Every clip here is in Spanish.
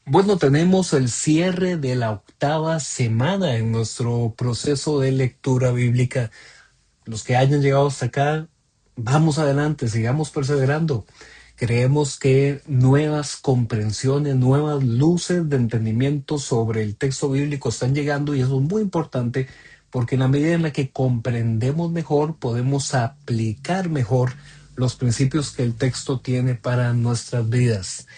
Bueno, tenemos el cierre de la octava semana en nuestro proceso de lectura bíblica. Los que hayan llegado hasta acá, vamos adelante, sigamos perseverando. Creemos que nuevas comprensiones, nuevas luces de entendimiento sobre el texto bíblico están llegando y eso es muy importante porque en la medida en la que comprendemos mejor, podemos aplicar mejor los principios que el texto tiene para nuestras vidas.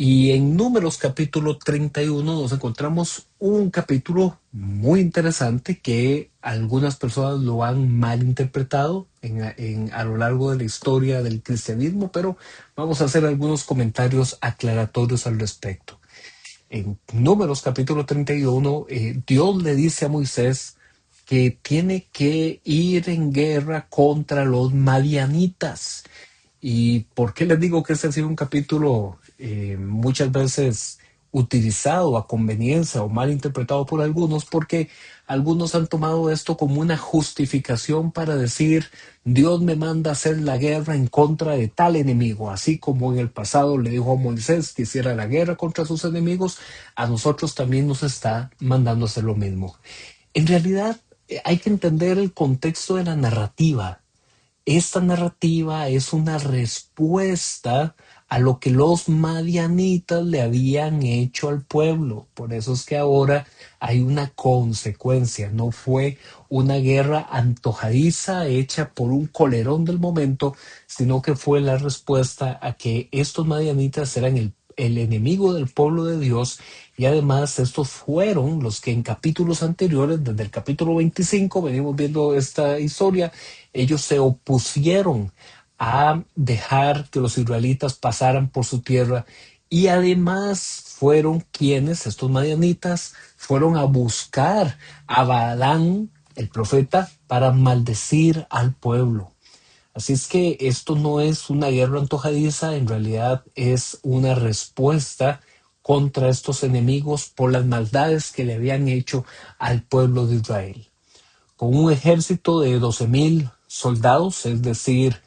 Y en Números capítulo 31 nos encontramos un capítulo muy interesante que algunas personas lo han malinterpretado a lo largo de la historia del cristianismo, pero vamos a hacer algunos comentarios aclaratorios al respecto. En Números capítulo 31, Dios le dice a Moisés que tiene que ir en guerra contra los madianitas. ¿Y por qué les digo que este ha sido un capítulo muchas veces utilizado a conveniencia o mal interpretado por algunos? Porque algunos han tomado esto como una justificación para decir, Dios me manda a hacer la guerra en contra de tal enemigo, así como en el pasado le dijo a Moisés que hiciera la guerra contra sus enemigos, a nosotros también nos está mandando a hacer lo mismo. En realidad, hay que entender el contexto de la narrativa. Esta narrativa es una respuesta a lo que los madianitas le habían hecho al pueblo. Por eso es que ahora hay una consecuencia. No fue una guerra antojadiza hecha por un colerón del momento, sino que fue la respuesta a que estos madianitas eran el enemigo del pueblo de Dios y además estos fueron los que en capítulos anteriores, desde el capítulo 25, venimos viendo esta historia, ellos se opusieron a dejar que los israelitas pasaran por su tierra y además fueron quienes, estos madianitas, fueron a buscar a Balaam, el profeta, para maldecir al pueblo. Así es que esto no es una guerra antojadiza, en realidad es una respuesta contra estos enemigos por las maldades que le habían hecho al pueblo de Israel. Con un ejército de 12,000 soldados, es decir,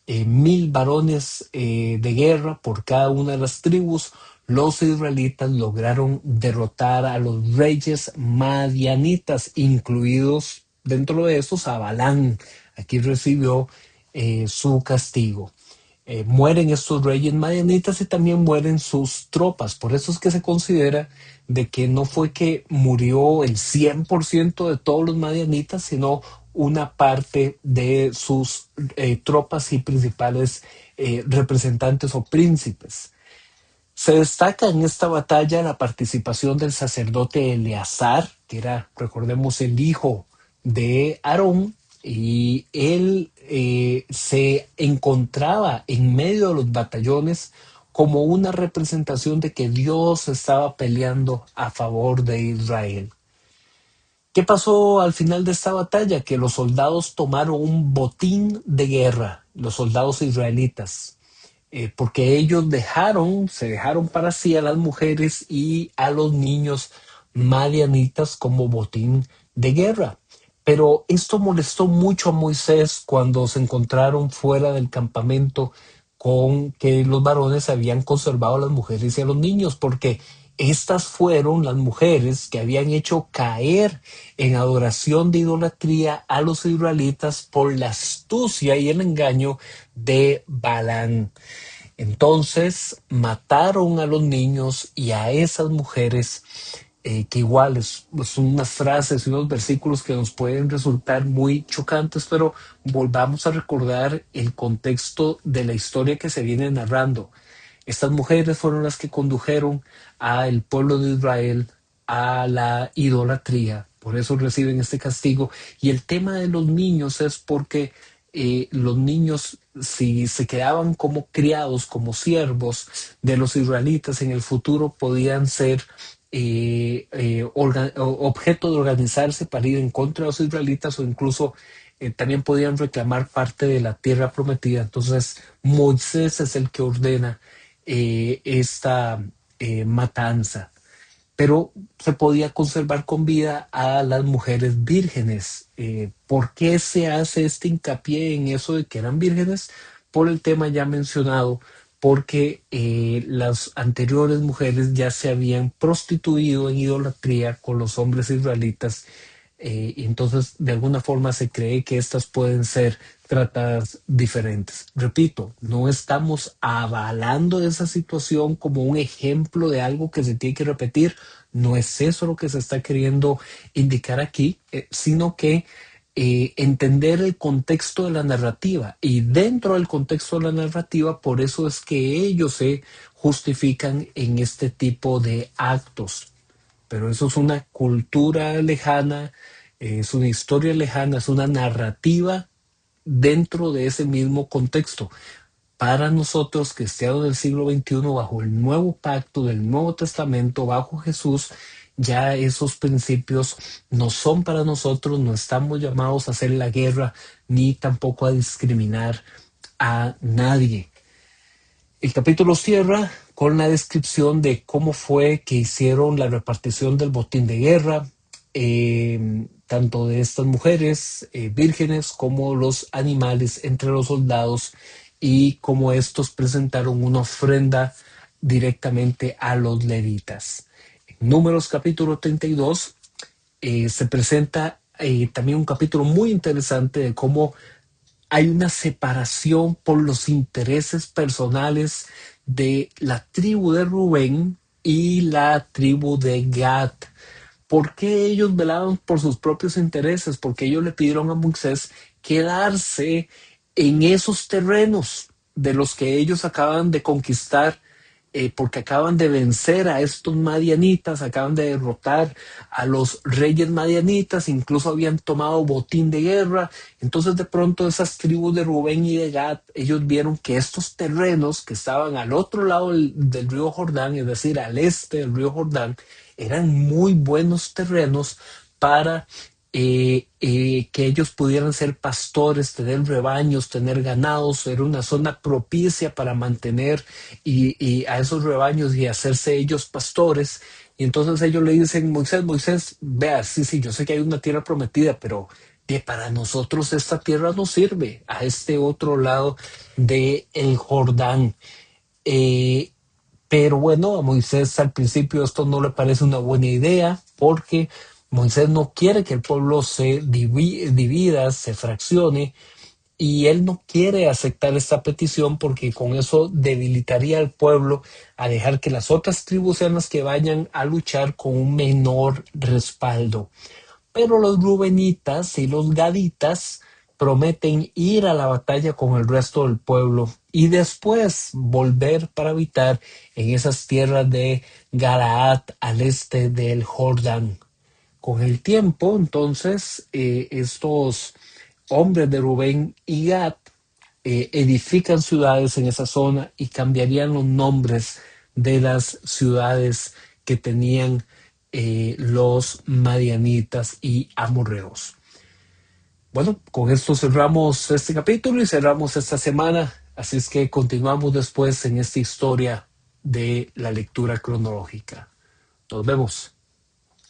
1,000 varones de guerra por cada una de las tribus, los israelitas lograron derrotar a los reyes madianitas, incluidos dentro de estos a Balán. Aquí recibió su castigo. Mueren estos reyes madianitas y también mueren sus tropas. Por eso es que se considera de que no fue que murió el 100% de todos los madianitas, sino una parte de sus tropas y principales representantes o príncipes. Se destaca en esta batalla la participación del sacerdote Eleazar, que era, recordemos, el hijo de Aarón, y él se encontraba en medio de los batallones como una representación de que Dios estaba peleando a favor de Israel. ¿Qué pasó al final de esta batalla? Que los soldados tomaron un botín de guerra, los soldados israelitas, porque ellos se dejaron para sí a las mujeres y a los niños madianitas como botín de guerra. Pero esto molestó mucho a Moisés cuando se encontraron fuera del campamento con que los varones habían conservado a las mujeres y a los niños, porque estas fueron las mujeres que habían hecho caer en adoración de idolatría a los israelitas por la astucia y el engaño de Balán. Entonces mataron a los niños y a esas mujeres, que igual son unas frases y unos versículos que nos pueden resultar muy chocantes, pero volvamos a recordar el contexto de la historia que se viene narrando. Estas mujeres fueron las que condujeron al pueblo de Israel a la idolatría. Por eso reciben este castigo. Y el tema de los niños es porque los niños, si se quedaban como criados, como siervos de los israelitas en el futuro, podían ser objeto de organizarse para ir en contra de los israelitas o incluso también podían reclamar parte de la tierra prometida. Entonces Moisés es el que ordena esta matanza, pero se podía conservar con vida a las mujeres vírgenes. ¿Por qué se hace este hincapié en eso de que eran vírgenes? Por el tema ya mencionado, porque las anteriores mujeres ya se habían prostituido en idolatría con los hombres israelitas, y entonces de alguna forma se cree que estas pueden ser tratadas diferentes. Repito, no estamos avalando esa situación como un ejemplo de algo que se tiene que repetir, no es eso lo que se está queriendo indicar aquí, sino que entender el contexto de la narrativa, y dentro del contexto de la narrativa, por eso es que ellos se justifican en este tipo de actos. Pero eso es una cultura lejana, es una historia lejana, es una narrativa dentro de ese mismo contexto. Para nosotros, cristianos del siglo XXI, bajo el nuevo pacto del Nuevo Testamento, bajo Jesús, ya esos principios no son para nosotros, no estamos llamados a hacer la guerra ni tampoco a discriminar a nadie. El capítulo cierra con la descripción de cómo fue que hicieron la repartición del botín de guerra, tanto de estas mujeres vírgenes como los animales entre los soldados, y cómo estos presentaron una ofrenda directamente a los levitas. En Números capítulo 32 se presenta también un capítulo muy interesante de cómo hay una separación por los intereses personales de la tribu de Rubén y la tribu de Gad. ¿Por qué ellos velaban por sus propios intereses? Porque ellos le pidieron a Moisés quedarse en esos terrenos de los que ellos acaban de conquistar, porque acaban de vencer a estos madianitas, acaban de derrotar a los reyes madianitas, incluso habían tomado botín de guerra. Entonces de pronto esas tribus de Rubén y de Gad, ellos vieron que estos terrenos que estaban al otro lado del río Jordán, es decir, al este del río Jordán, eran muy buenos terrenos para que ellos pudieran ser pastores, tener rebaños, tener ganados. Era una zona propicia para mantener y a esos rebaños y hacerse ellos pastores. Y entonces ellos le dicen, Moisés, Moisés, vea, sí, sí, yo sé que hay una tierra prometida, pero para nosotros esta tierra no sirve, a este otro lado de el Jordán. Eh, pero bueno, a Moisés al principio esto no le parece una buena idea, porque Moisés no quiere que el pueblo se divida, se fraccione, y él no quiere aceptar esta petición porque con eso debilitaría al pueblo, a dejar que las otras tribus sean las que vayan a luchar con un menor respaldo. Pero los rubenitas y los gaditas prometen ir a la batalla con el resto del pueblo y después volver para habitar en esas tierras de Galaad al este del Jordán. Con el tiempo, entonces, estos hombres de Rubén y Gad edifican ciudades en esa zona y cambiarían los nombres de las ciudades que tenían los madianitas y amorreos. Bueno, con esto cerramos este capítulo y cerramos esta semana, así es que continuamos después en esta historia de la lectura cronológica. Nos vemos.